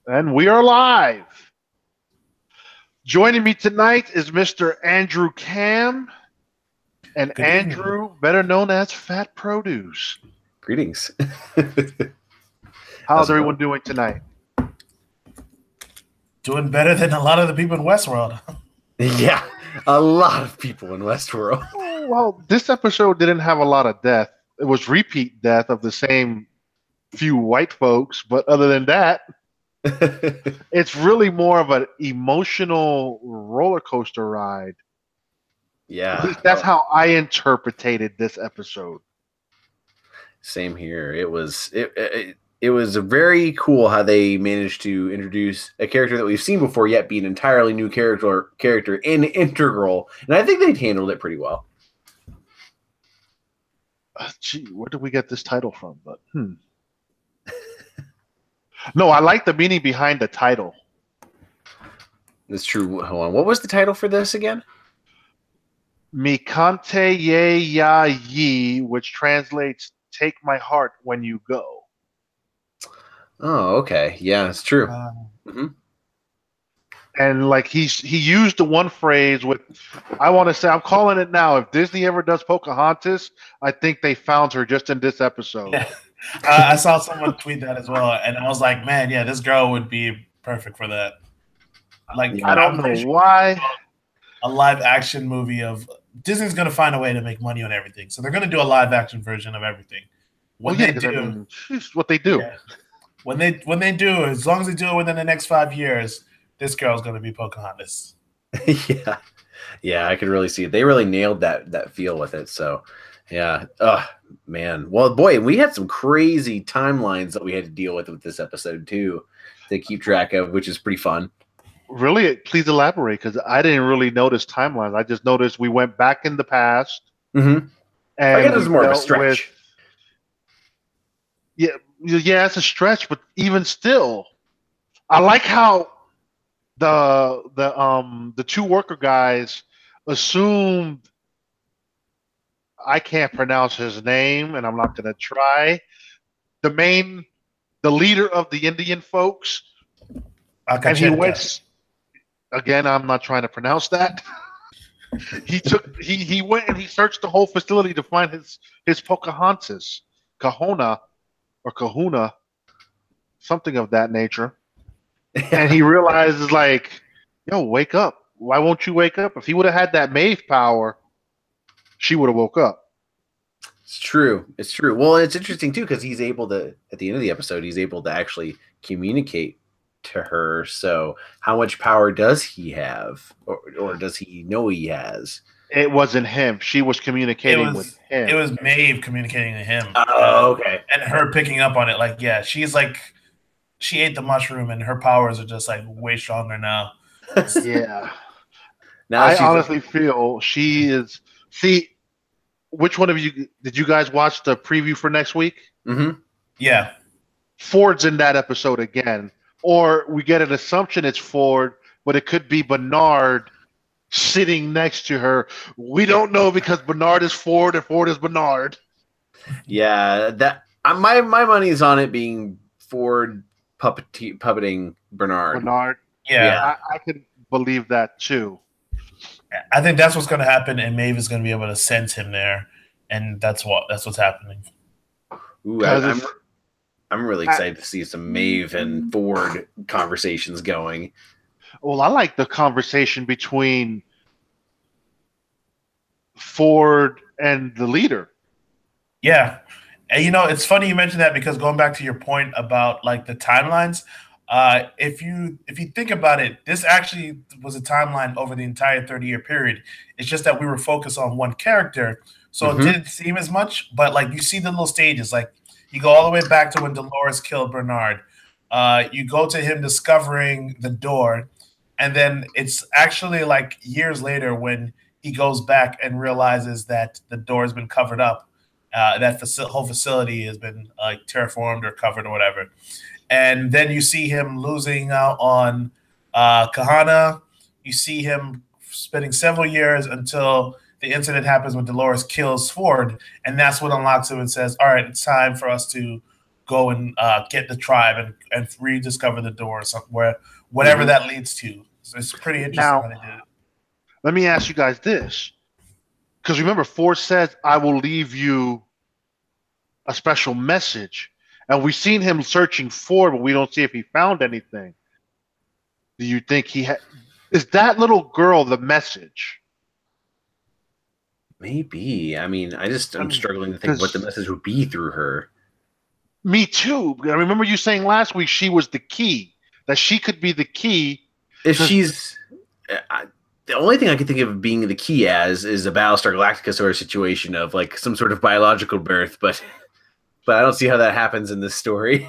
And we are live. Joining me tonight is Mr. Andrew Cam, and Good Andrew, evening. better known as Fat Produce. Greetings. How's everyone doing tonight? Doing better than a lot of the people in Westworld. Yeah, a lot of people in Westworld. Well, this episode didn't have a lot of death. It was repeat death of the same few white folks, but other than that, it's really more of an emotional roller coaster ride. Yeah. At least that's how I interpreted this episode. Same here. It was very cool how they managed to introduce a character that we've seen before, yet be an entirely new character and integral. And I think they handled it pretty well. Gee, where did we get this title from? But no, I like the meaning behind the title. That's true. Hold on. What was the title for this again? Mikante ye ya yi, which translates "Take my heart when you go." Oh, okay. Yeah, it's true. And like he used the one phrase with, I want to say, I'm calling it now. If Disney ever does Pocahontas, I think they found her just in this episode. Yeah. I saw someone tweet that as well, and I was like, man, yeah, this girl would be perfect for that. Like, I don't know why. A live action movie of Disney's going to find a way to make money on everything, so they're going to do a live action version of everything. When they do, what they do. Yeah. When they do, as long as they do it within the next 5 years, this girl's going to be Pocahontas. Yeah, I could really see it. They really nailed that feel with it. So, yeah. Man. Well, boy, we had some crazy timelines that we had to deal with this episode too, to keep track of, which is pretty fun. Really? Please elaborate, because I didn't really notice timelines. I just noticed we went back in the past. Mm-hmm. And I guess it was more of a stretch. Yeah, it's a stretch, but even still, I like how the two worker guys assumed, I can't pronounce his name, and I'm not going to try. The leader of the Indian folks, and he went. Again, I'm not trying to pronounce that. He went and he searched the whole facility to find his Pocahontas, Kahuna, something of that nature. And he realizes, like, yo, wake up. Why won't you wake up? If he would have had that Maeve power, she would have woke up. It's true. It's true. Well, it's interesting, too, because he's able to, at the end of the episode, he's able to actually communicate to her. So how much power does he have? Or does he know he has? It wasn't him. She was communicating with him. It was Maeve communicating to him. Oh, okay. And her picking up on it. Like, yeah, she's like, she ate the mushroom and her powers are just like way stronger now. Yeah. Now I honestly feel she is. See, which one of you did you guys watch the preview for next week? Mm-hmm. Yeah. Ford's in that episode again. Or we get an assumption it's Ford, but it could be Bernard sitting next to her. We don't know, because Bernard is Ford and Ford is Bernard. Yeah, that my money's on it being Ford puppeting Bernard. Yeah. I could believe that too. I think that's what's going to happen, and Maeve is going to be able to sense him there, and that's what's happening. Ooh, I'm really excited to see some Maeve and Ford conversations going. Well, I like the conversation between Ford and the leader. Yeah. And, it's funny you mentioned that, because going back to your point about like the timelines, if you think about it, this actually was a timeline over the entire 30-year period. It's just that we were focused on one character, so it didn't seem as much. But like, you see the little stages, like you go all the way back to when Dolores killed Bernard. You go to him discovering the door, and then it's actually like years later when he goes back and realizes that the door has been covered up, that whole facility has been like terraformed or covered or whatever. And then you see him losing out on Kahana. You see him spending several years until the incident happens when Dolores kills Ford, and that's what unlocks him and says, all right, it's time for us to go and get the tribe and rediscover the door somewhere, whatever that leads to. So it's pretty interesting Now, how they did it. let me ask you guys this. Because remember, Ford says, I will leave you a special message. And we've seen him searching for, but we don't see if he found anything. Do you think is that little girl the message? Maybe. I mean, I'm struggling to think what the message would be through her. Me too. I remember you saying last week she was the key, that she could be the key. If she's... the only thing I can think of being the key as is a Battlestar Galactica sort of situation of like some sort of biological birth, but I don't see how that happens in this story.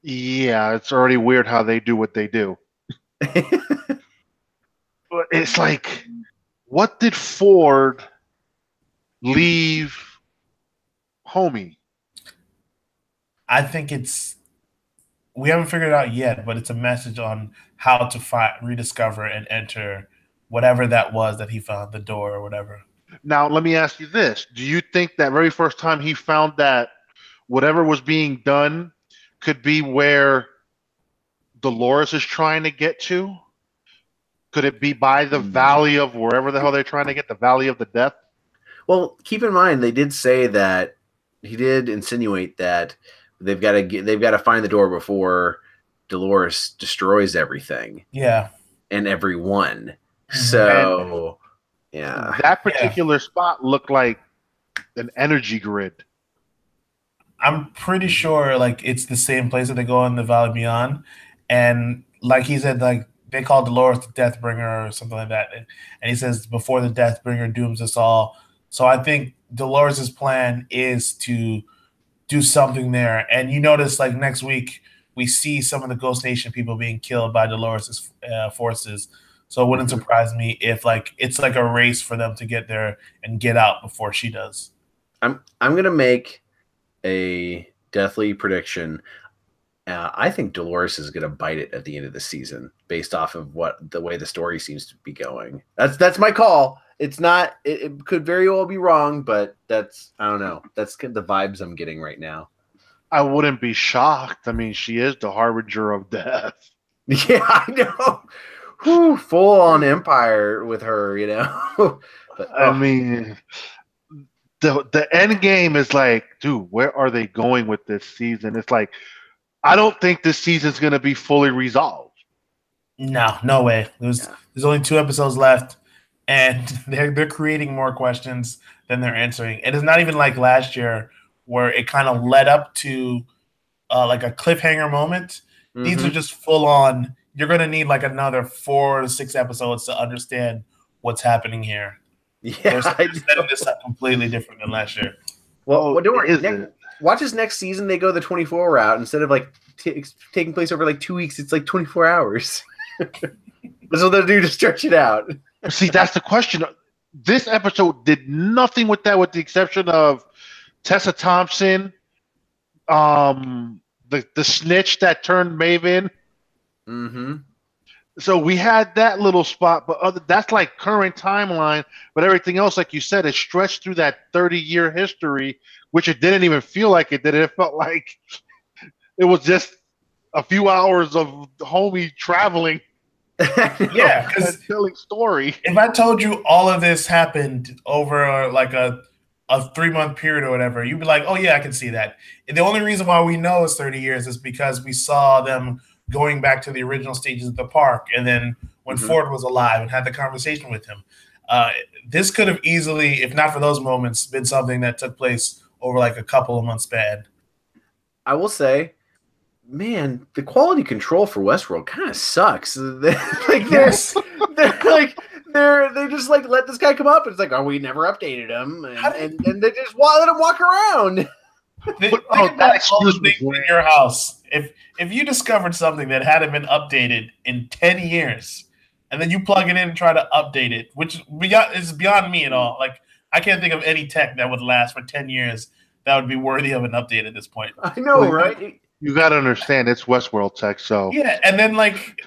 Yeah, it's already weird how they do what they do. But it's like, what did Ford leave Homie? I think we haven't figured it out yet, but it's a message on how to rediscover and enter whatever that was that he found, the door or whatever. Now, let me ask you this. Do you think that very first time he found that whatever was being done could be where Dolores is trying to get to? Could it be by the valley of wherever the hell they're trying to get, the valley of the death? Well, keep in mind, they did say that he did insinuate that they've got to find the door before Dolores destroys everything. Yeah. And everyone. So, yeah. That particular spot looked like an energy grid. I'm pretty sure like it's the same place that they go in the Valley Beyond. And like he said, like they call Dolores the Deathbringer or something like that. And he says before the Deathbringer dooms us all. So I think Dolores' plan is to do something there. And you notice like next week we see some of the Ghost Nation people being killed by Dolores' forces. So it wouldn't surprise me if like it's like a race for them to get there and get out before she does. I'm gonna make a deathly prediction. I think Dolores is gonna bite it at the end of the season, based off of the way the story seems to be going. That's my call. It's not. It could very well be wrong, but I don't know. That's the vibes I'm getting right now. I wouldn't be shocked. I mean, she is the harbinger of death. Yeah, I know. Whew, full on Empire with her, you know. But, I mean, the end game is like, dude, where are they going with this season? It's like, I don't think this season's going to be fully resolved. No way. There's only 2 episodes left, and they're creating more questions than they're answering. It is not even like last year where it kind of led up to like a cliffhanger moment. Mm-hmm. These are just full on. You're going to need like another 4 to 6 episodes to understand what's happening here. Yeah, they're setting this up completely different than last year. Well, don't worry. Watch this next season. They go the 24 route instead of like taking place over like 2 weeks. It's like 24 hours. That's what they'll do to stretch it out. See, that's the question. This episode did nothing with that, with the exception of Tessa Thompson, the snitch that turned Maven. Mm-hmm. So we had that little spot, but that's like current timeline. But everything else, like you said, is stretched through that 30-year history, which it didn't even feel like it did. It felt like it was just a few hours of Homie traveling. Yeah, because telling story. If I told you all of this happened over like a 3-month period or whatever, you'd be like, oh yeah, I can see that. And the only reason why we know it's 30 years is because we saw them going back to the original stages of the park, and then when Ford was alive and had the conversation with him. This could have easily, if not for those moments, been something that took place over like a couple of months span. I will say, man, the quality control for Westworld kind of sucks. They just like let this guy come up. And it's like, oh, we never updated him, and they just let him walk around. That excuse me in your house. If you discovered something that hadn't been updated in 10 years, and then you plug it in and try to update it, which is beyond me at all. Like, I can't think of any tech that would last for 10 years that would be worthy of an update at this point. I know, right? You got to understand, it's Westworld tech, so. Yeah, and then, like,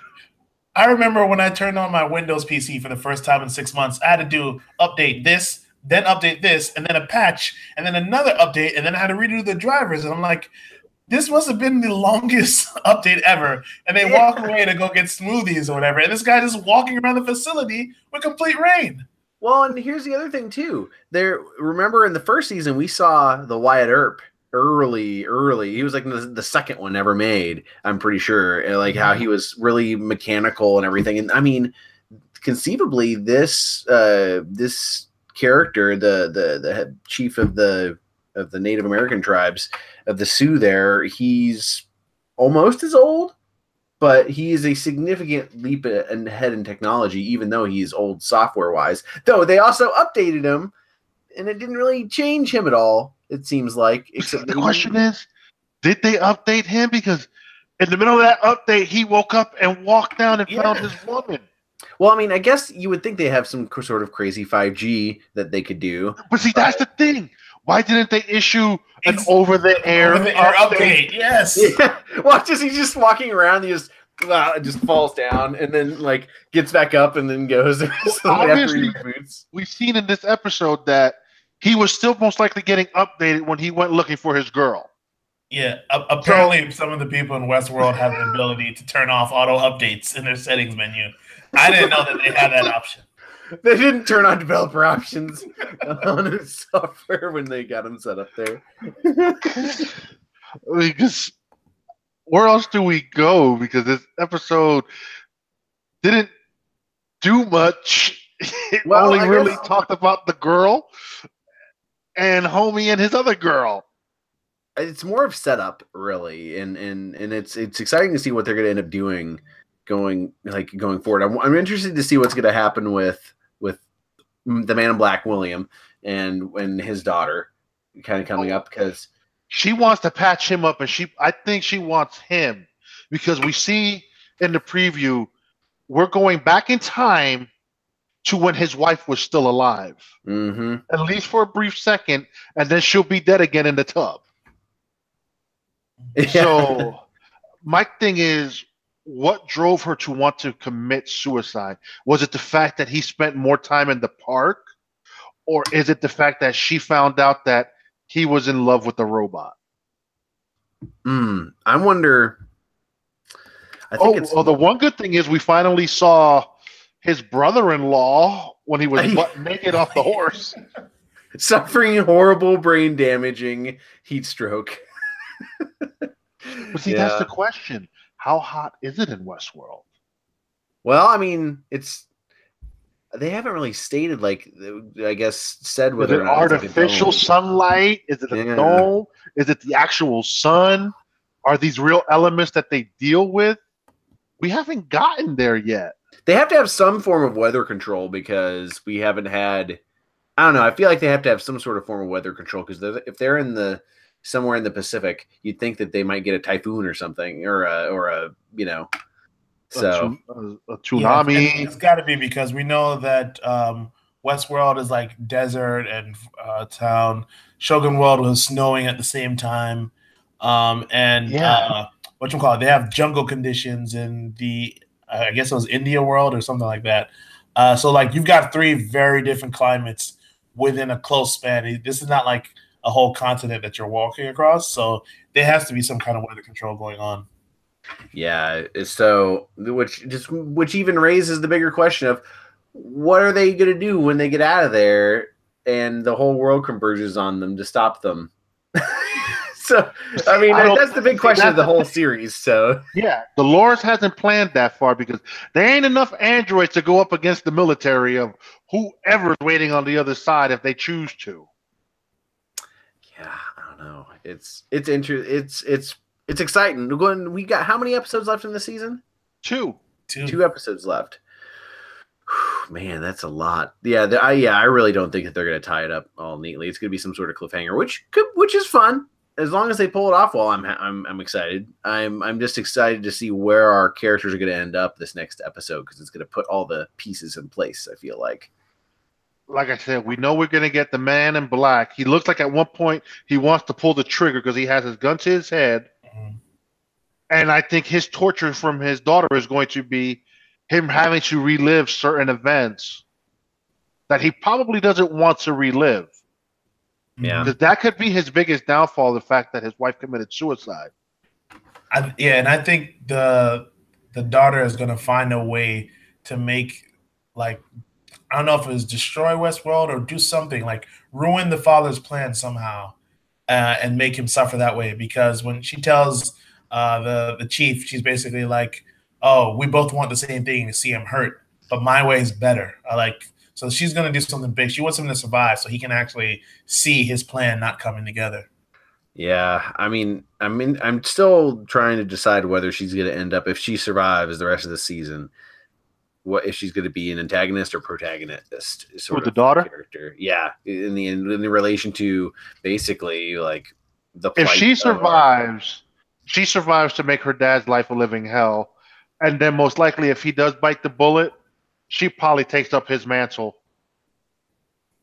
I remember when I turned on my Windows PC for the first time in 6 months, I had to update this, then update this, and then a patch, and then another update, and then I had to redo the drivers. And I'm like, this must have been the longest update ever. And they walk away to go get smoothies or whatever. And this guy just walking around the facility with complete rain. Well, and here's the other thing too. Remember in the first season we saw the Wyatt Earp early. He was like the second one ever made. I'm pretty sure, and like how he was really mechanical and everything. And I mean, conceivably, this character, the head chief of the Native American tribes of the Sioux, he's almost as old, but he is a significant leap ahead in technology, even though he's old software-wise. Though they also updated him, and it didn't really change him at all, it seems like. Except the question is, did they update him? Because in the middle of that update, he woke up and walked down and found his woman. Well, I mean, I guess you would think they have some sort of crazy 5G that they could do. But see, that's the thing. Why didn't they issue an over-the-air update? Yes. Yeah. Well, he's just walking around. He just falls down and then like gets back up and then goes. Obviously, we've seen in this episode that he was still most likely getting updated when he went looking for his girl. Yeah. Apparently, some of the people in Westworld have the ability to turn off auto updates in their settings menu. I didn't know that they had that option. They didn't turn on developer options on his software when they got him set up there. Because where else do we go? Because this episode didn't do much. It only really talked about the girl and homie and his other girl. It's more of setup, really, and it's exciting to see what they're going to end up doing going forward. I'm interested to see what's going to happen with the Man in Black, William, and his daughter kind of coming up, because she wants to patch him up, and I think she wants him, because we see in the preview we're going back in time to when his wife was still alive, at least for a brief second, and then she'll be dead again in the tub. Yeah. So my thing is, what drove her to want to commit suicide? Was it the fact that he spent more time in the park? Or is it the fact that she found out that he was in love with the robot? I wonder. I think the one good thing is we finally saw his brother-in-law when he was butt naked off the horse. Suffering horrible brain-damaging heat stroke. But see, that's the question. How hot is it in Westworld? Well, I mean, they haven't really stated, said whether is it artificial sunlight? Is it a dome? Is it the actual sun? Are these real elements that they deal with? We haven't gotten there yet. They have to have some form of weather control, because we haven't had. I don't know. I feel like they have to have some sort of form of weather control, because if they're somewhere in the Pacific, you'd think that they might get a typhoon or something, or a so a tsunami. Yeah, it's got to be, because we know that Westworld is like desert and town. Shogun World was snowing at the same time, they have jungle conditions in the I guess it was India World or something like that. So like you've got three very different climates within a close span. This is not like a whole continent that you're walking across, so there has to be some kind of weather control going on. Yeah, so which even raises the bigger question of what are they going to do when they get out of there and the whole world converges on them to stop them? So I mean, that's the big question of the whole series. So yeah, Dolores hasn't planned that far, because there ain't enough androids to go up against the military of whoever's waiting on the other side if they choose to. Yeah, I don't know. It's exciting. We got how many episodes left in the season? Two episodes left. Man, that's a lot. Yeah, I really don't think that they're going to tie it up all neatly. It's going to be some sort of cliffhanger, which is fun as long as they pull it off. Well, I'm excited. I'm just excited to see where our characters are going to end up this next episode, because it's going to put all the pieces in place, I feel like. Like I said, we know we're going to get the Man in Black. He looks like at one point he wants to pull the trigger because he has his gun to his head. Mm-hmm. And I think his torture from his daughter is going to be him having to relive certain events that he probably doesn't want to relive. Yeah. Because that could be his biggest downfall, the fact that his wife committed suicide. And I think the daughter is going to find a way to make, like, I don't know if it was destroy Westworld or do something like ruin the father's plan somehow, and make him suffer that way. Because when she tells the chief, she's basically like, "Oh, we both want the same thing, to see him hurt, but my way is better." So she's gonna do something big. She wants him to survive so he can actually see his plan not coming together. Yeah, I'm still trying to decide whether she's going to end up, if she survives the rest of the season, what if she's going to be an antagonist or protagonist sort With the of daughter? character. Yeah, in the relation to basically like the If plight she survives to make her dad's life a living hell, and then most likely if he does bite the bullet, she probably takes up his mantle.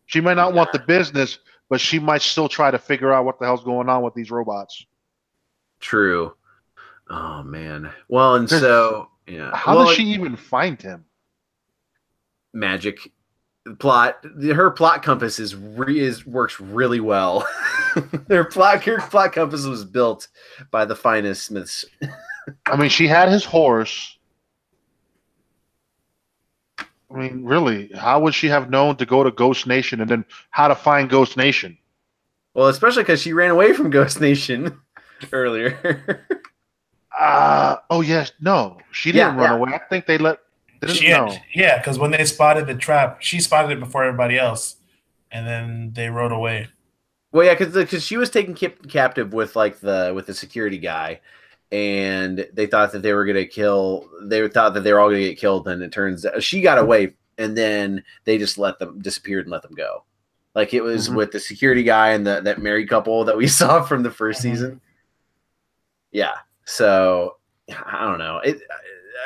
She might not want the business, but she might still try to figure out what the hell's going on with these robots. True. Oh man. Well, and so yeah. How does she even find him? Magic plot. Her plot compass works really well. Her plot compass was built by the finest smiths. I mean, she had his horse. I mean, really, how would she have known to go to Ghost Nation and then how to find Ghost Nation? Well, especially because she ran away from Ghost Nation earlier. Oh yes, no, she didn't run away. I think they let. Yeah, because when they spotted the trap, she spotted it before everybody else, and then they rode away. Well, yeah, because she was taken captive with the security guy, and they thought that they were gonna kill. They thought that they were all gonna get killed, and it turns out she got away, and then they just disappeared and let them go. Like it was with the security guy and that married couple that we saw from the first season. Yeah, so I don't know.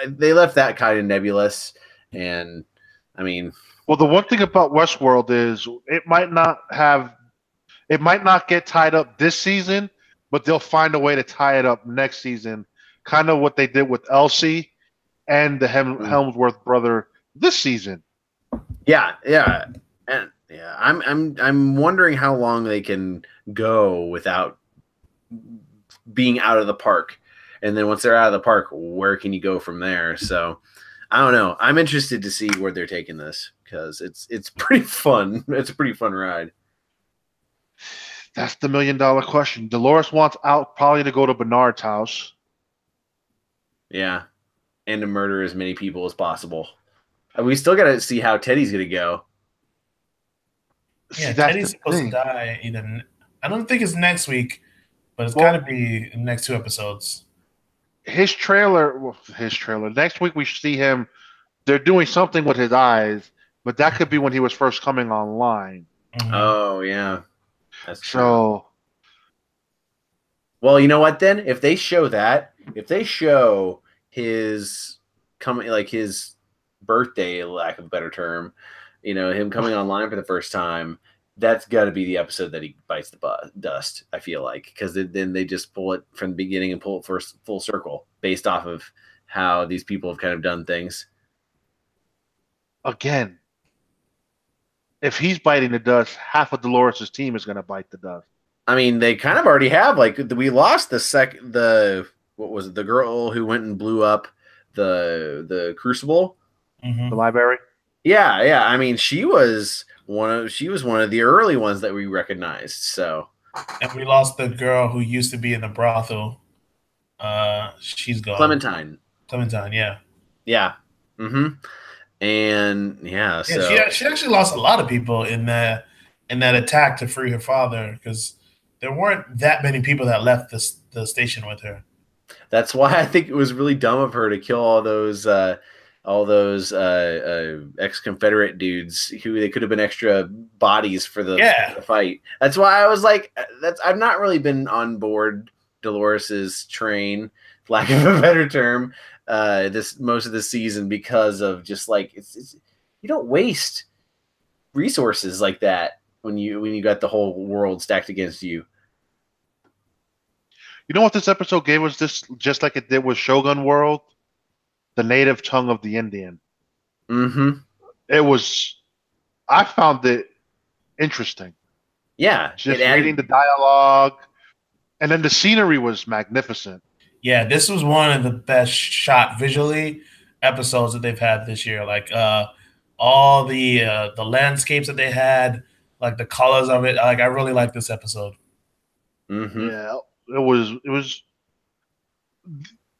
They left that kind of nebulous, and I mean, well, the one thing about Westworld is it might not get tied up this season, but they'll find a way to tie it up next season. Kind of what they did with Elsie and the Helmsworth brother this season. Yeah, and yeah, I'm wondering how long they can go without being out of the park. And then once they're out of the park, where can you go from there? So I don't know. I'm interested to see where they're taking this because it's pretty fun. It's a pretty fun ride. That's the $1 million question. Dolores wants out probably to go to Bernard's house. Yeah, and to murder as many people as possible. We still got to see how Teddy's going to go. Yeah, Teddy's supposed to die either. I don't think it's next week, but it's got to be in the next 2 episodes. His trailer. Next week we see him. They're doing something with his eyes, but that could be when he was first coming online. Oh yeah, that's true. So, well, you know what? Then if they show his coming, like his birthday, lack of a better term, him coming online for the first time, that's got to be the episode that he bites the dust, I feel like, because then they just pull it from the beginning and pull it first full circle based off of how these people have kind of done things. Again, if he's biting the dust, half of Dolores' team is going to bite the dust. I mean, they kind of already have. Like, we lost the girl who went and blew up the Crucible, the library. Yeah. I mean, she was one of the early ones that we recognized. So, and we lost the girl who used to be in the brothel. She's gone. Clementine, yeah. And yeah, so she actually lost a lot of people in that attack to free her father, because there weren't that many people that left the station with her. That's why I think it was really dumb of her to kill all those ex-Confederate dudes who they could have been extra bodies for the fight. That's why I was like, I've not really been on board Dolores's train, lack of a better term, most of the season, because of just like it's you don't waste resources like that when you got the whole world stacked against you. You know what this episode gave us? This just like it did with Shogun World, the native tongue of the Indian. I found it interesting. Yeah, just reading the dialogue, and then the scenery was magnificent. Yeah, this was one of the best shot visually episodes that they've had this year. Like all the landscapes that they had, like the colors of it. Like I really like this episode. Mm-hmm. Yeah, it was.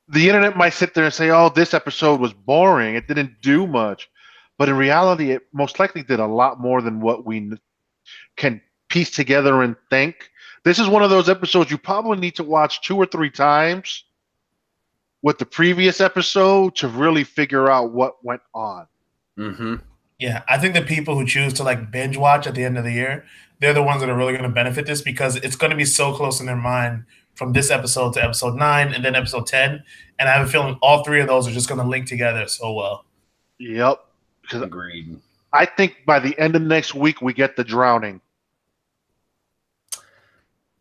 The internet might sit there and say, "Oh, this episode was boring. It didn't do much," but in reality, it most likely did a lot more than what we can piece together and think. This is one of those episodes you probably need to watch 2 or 3 times with the previous episode to really figure out what went on. Mm-hmm. Yeah, I think the people who choose to like binge watch at the end of the year, they're the ones that are really going to benefit this because it's going to be so close in their mind from this episode to episode 9 and then episode 10. And I have a feeling all three of those are just going to link together so well. Yep. Because Agreed. I think by the end of next week we get the drowning.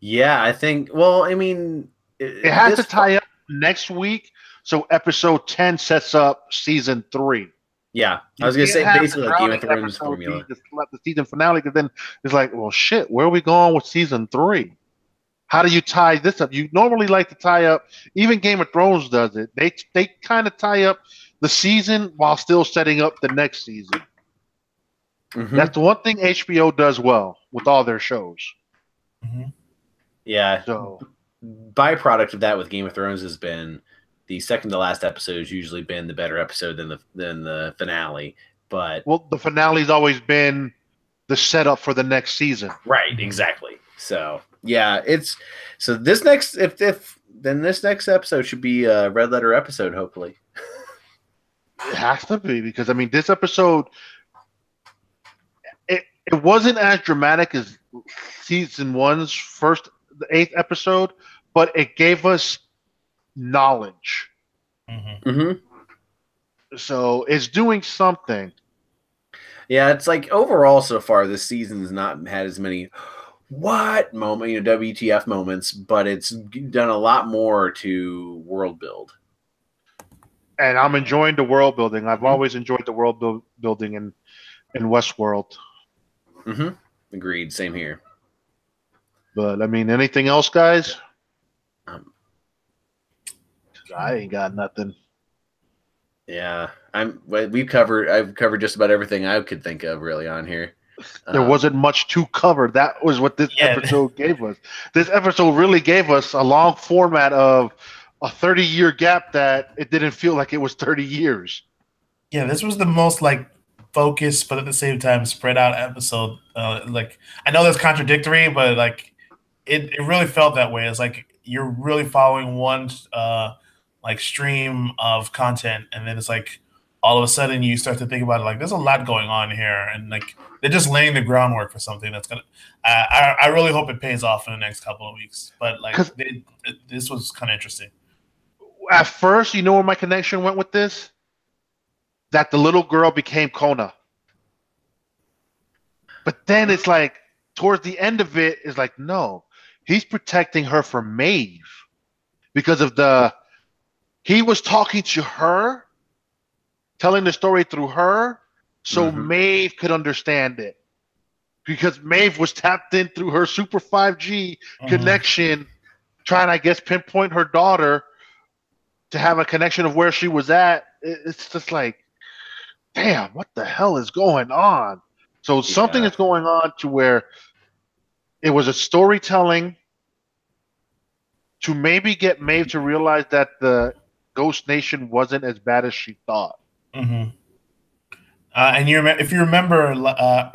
Yeah, I think. Well, I mean, It has to tie up next week, so episode 10 sets up season 3. Yeah, I was gonna say basically like Game of Thrones formula. The season finale, because then it's like, well, shit, where are we going with season 3? How do you tie this up? You normally like to tie up. Even Game of Thrones does it. They kind of tie up the season while still setting up the next season. Mm-hmm. That's the one thing HBO does well with all their shows. Mm-hmm. Yeah. So byproduct of that with Game of Thrones has been the second to last episode has usually been the better episode than the finale. But the finale's always been the setup for the next season. Right, exactly. So yeah, it's so this next then this next episode should be a red letter episode, hopefully. It has to be, because I mean this episode it wasn't as dramatic as season 1's the 8th episode, but it gave us knowledge. Mm-hmm. Mm-hmm. So it's doing something. Yeah, it's like overall so far this season's not had as many WTF moments, but it's done a lot more to world build. And I'm enjoying the world building. I've always enjoyed the world building in Westworld. Mm-hmm. Agreed. Same here. But I mean, anything else, guys? I ain't got nothing. Yeah, I've covered just about everything I could think of really on here. There wasn't much to cover. That was what this episode gave us. This episode really gave us a long format of a 30-year gap that it didn't feel like it was 30 years. Yeah, this was the most like focused, but at the same time spread out episode. Like I know that's contradictory, but like it really felt that way. It's like you're really following one like stream of content, and then it's like all of a sudden you start to think about it like there's a lot going on here, and like they're just laying the groundwork for something that's gonna. I really hope it pays off in the next couple of weeks. But like this was kind of interesting. At first, you know where my connection went with this? That the little girl became Kona. But then it's like towards the end of it, it's like no, he's protecting her from Maeve because of he was talking to her, telling the story through her, so Maeve could understand it. Because Maeve was tapped in through her super 5G connection, trying, I guess, pinpoint her daughter to have a connection of where she was at. It's just like, damn, what the hell is going on? So something is going on to where it was a storytelling to maybe get Maeve to realize that the Ghost Nation wasn't as bad as she thought. Mm-hmm. And if you remember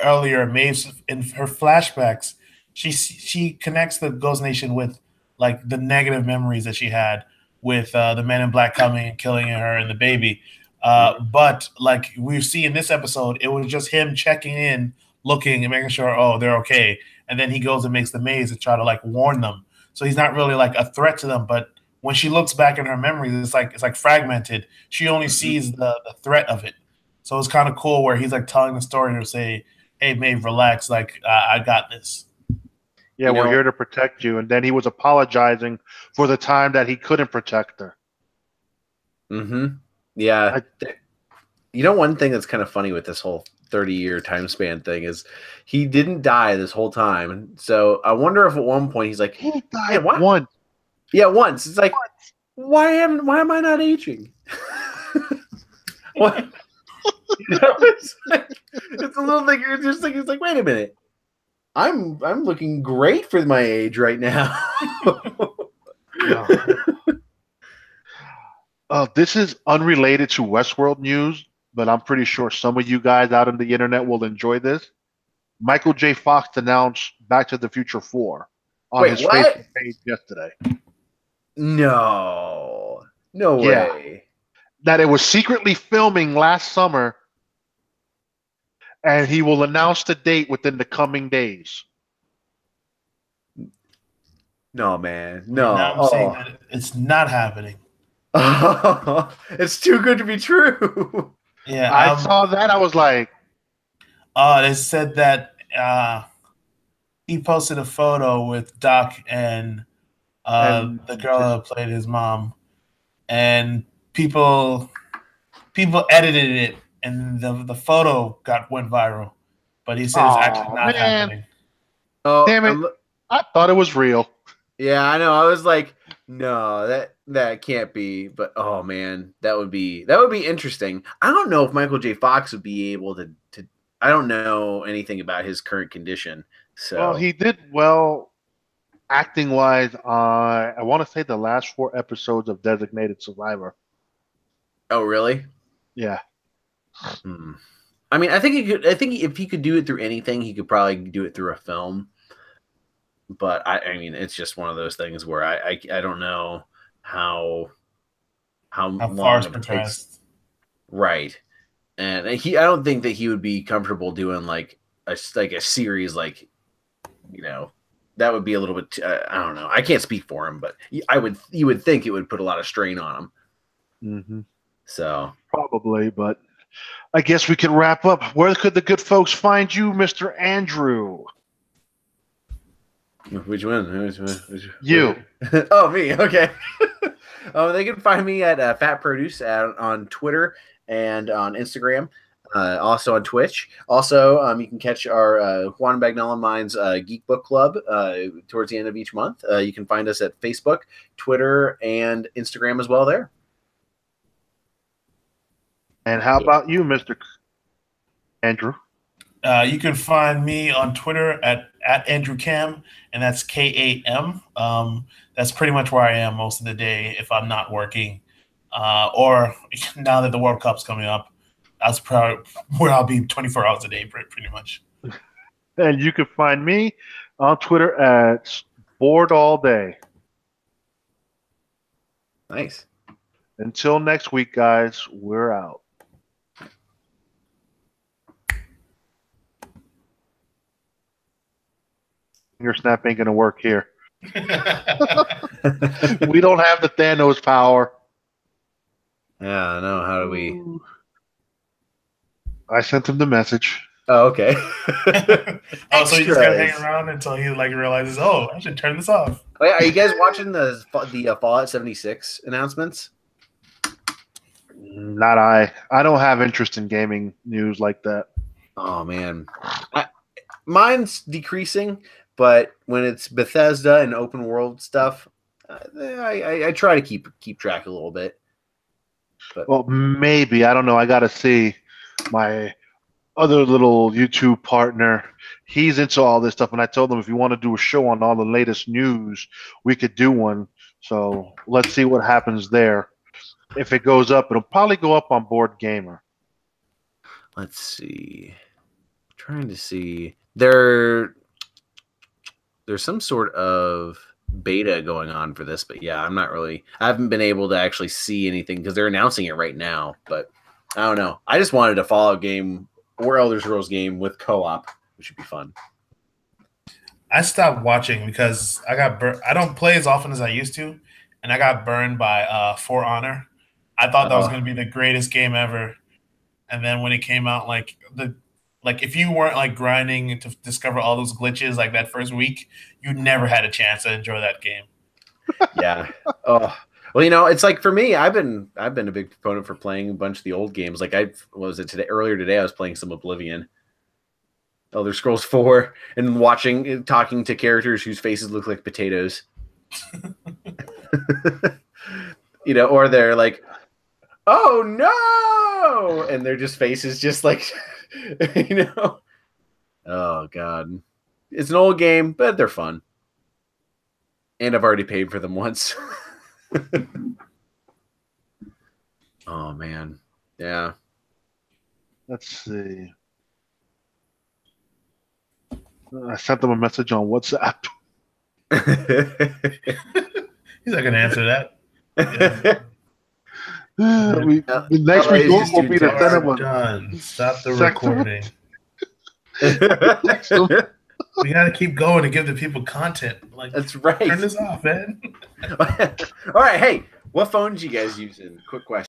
earlier, Maeve in her flashbacks, she connects the Ghost Nation with like the negative memories that she had with the Men in Black coming and killing her and the baby. But like we see in this episode, it was just him checking in, looking and making sure, oh, they're okay. And then he goes and makes the maze to try to like warn them. So he's not really like a threat to them, but when she looks back in her memories, it's like fragmented. She only sees the threat of it. So it's kind of cool where he's like telling the story to say, "Hey, Maeve, relax. Like I got this." Yeah, we're here to protect you. And then he was apologizing for the time that he couldn't protect her. Mm-hmm. Yeah. One thing that's kind of funny with this whole 30-year time span thing is he didn't die this whole time. So I wonder if at one point he's like, he died once. Yeah, once. It's like, why am I not aging? What? It's a little thing. You're just like, it's like, wait a minute. I'm looking great for my age right now. This is unrelated to Westworld news, but I'm pretty sure some of you guys out on the internet will enjoy this. Michael J. Fox announced Back to the Future 4 on his Facebook page yesterday. No way. That it was secretly filming last summer, and he will announce the date within the coming days. No, man. No. Now I'm saying that it's not happening. It's too good to be true. Yeah, I saw that. I was like, they said that he posted a photo with Doc and the girl that played his mom, and people edited it, and the photo went viral. But he said it's actually not happening. Oh, damn it! I thought it was real. Yeah, I know. I was like, no, that can't be. But oh man, that would be interesting. I don't know if Michael J. Fox would be able to. I don't know anything about his current condition. So Well, he did well acting wise. I want to say the last 4 episodes of Designated Survivor. Oh, really? Yeah. I mean, I think he could. I think if he could do it through anything, he could probably do it through a film. But I mean, it's just one of those things where I don't know how far it's progressed. Right, and I don't think that he would be comfortable doing like a series like, that would be a little bit. I don't know. I can't speak for him, but you would think it would put a lot of strain on him. Mm-hmm. So probably, but I guess we can wrap up. Where could the good folks find you, Mr. Andrew? Which one? You. Oh, me. Okay. They can find me at Fat Produce on Twitter and on Instagram. Also on Twitch. Also, you can catch our Juan Bagnell and mine's Geek Book Club towards the end of each month. You can find us at Facebook, Twitter, and Instagram as well there. And how about you, Mr. Andrew? You can find me on Twitter at Andrew Cam, and that's KAM. That's pretty much where I am most of the day if I'm not working. Or now that the World Cup's coming up, that's probably where I'll be 24 hours a day, pretty much. And you can find me on Twitter at Bored All Day. Nice. Until next week, guys, we're out. Finger snap ain't gonna work here. We don't have the Thanos power. Yeah, I know. How do we? I sent him the message. Oh, okay. So you just gotta hang around until he realizes, oh, I should turn this off. Wait, are you guys watching the Fallout 76 announcements? Not I. I don't have interest in gaming news like that. Oh man, mine's decreasing. But when it's Bethesda and open world stuff, I try to keep track a little bit. But well, maybe, I don't know. I got to see my other little YouTube partner. He's into all this stuff, and I told him if you want to do a show on all the latest news, we could do one. So let's see what happens there. If it goes up, it'll probably go up on Board Gamer. Let's see. I'm trying to see. There's some sort of beta going on for this, but yeah, I haven't been able to actually see anything because they're announcing it right now, but I don't know. I just wanted a Fallout game or Elder Scrolls game with co-op, which would be fun. I stopped watching because I got I don't play as often as I used to, and I got burned by For Honor. I thought that was going to be the greatest game ever, and then when it came out, if you weren't grinding to discover all those glitches that first week, you never had a chance to enjoy that game. Yeah. Oh, well, it's for me. I've been a big proponent for playing a bunch of the old games. Earlier today, I was playing some Oblivion, Elder Scrolls 4, and talking to characters whose faces look like potatoes. or they're like, "Oh no!" and their just faces just like, Oh god, it's an old game, but they're fun, and I've already paid for them once. Oh man, yeah. Let's see. I sent them a message on WhatsApp. He's not gonna answer that. Yeah. Next week will be the cinema. Done. Stop the Sex recording. We got to keep going to give the people content. Like, that's right. Turn this off, man. All right, hey, what phones you guys using? Quick question.